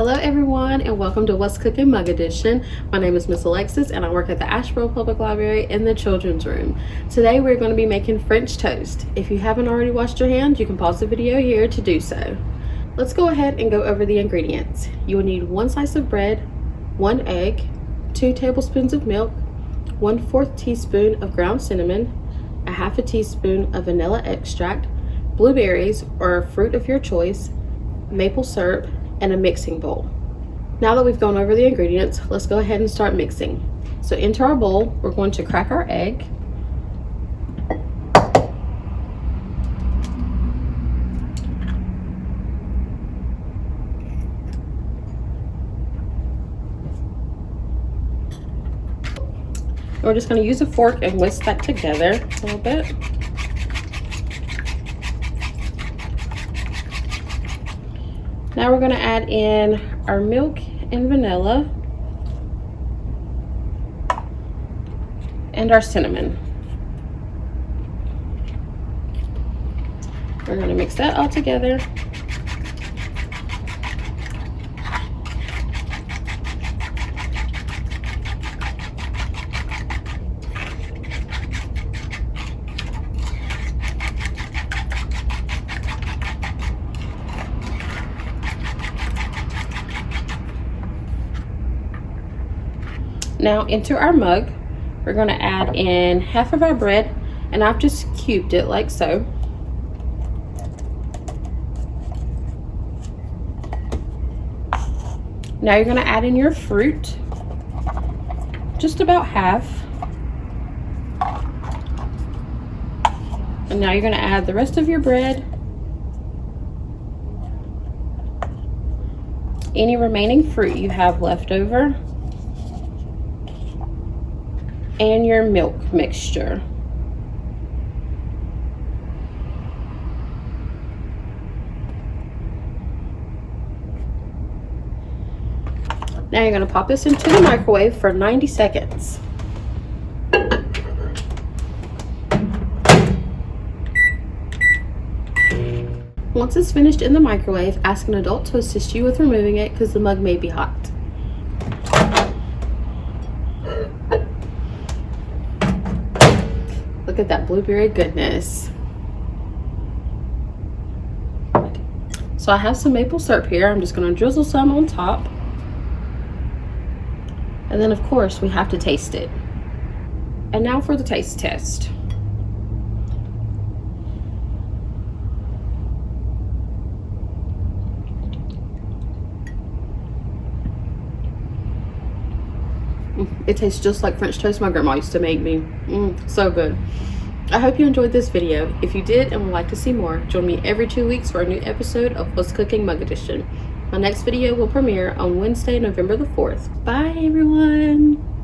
Hello everyone, and welcome to What's Cookin Mug Edition. My name is Miss Alexis and I work at the Asheboro Public Library in the children's room. Today we're going to be making French toast. If you haven't already washed your hands, you can pause the video here to do so. Let's go ahead and go over the ingredients. You will need 1 slice of bread, 1 egg, 2 tablespoons of milk, 1/4 teaspoon of ground cinnamon, a half a teaspoon of vanilla extract, blueberries or a fruit of your choice, maple syrup, and a mixing bowl. Now that we've gone over the ingredients, let's go ahead and start mixing. So into our bowl, we're going to crack our egg. We're just going to use a fork and whisk that together a little bit. Now we're going to add in our milk and vanilla and our cinnamon. We're going to mix that all together. Now into our mug, we're going to add in half of our bread, and I've just cubed it like so. Now you're going to add in your fruit, just about half. And now you're going to add the rest of your bread, any remaining fruit you have left over, and your milk mixture. Now you're going to pop this into the microwave for 90 seconds. Once it's finished in the microwave, ask an adult to assist you with removing it because the mug may be hot. Look at that blueberry goodness. So I have some maple syrup here. I'm just going to drizzle some on top. And then of course we have to taste it. And now for the taste test. It tastes just like French toast my grandma used to make me. So good. I hope you enjoyed this video. If you did and would like to see more, join me every 2 weeks for a new episode of What's Cookin Mug Edition. My next video will premiere on Wednesday, November the 4th. Bye everyone.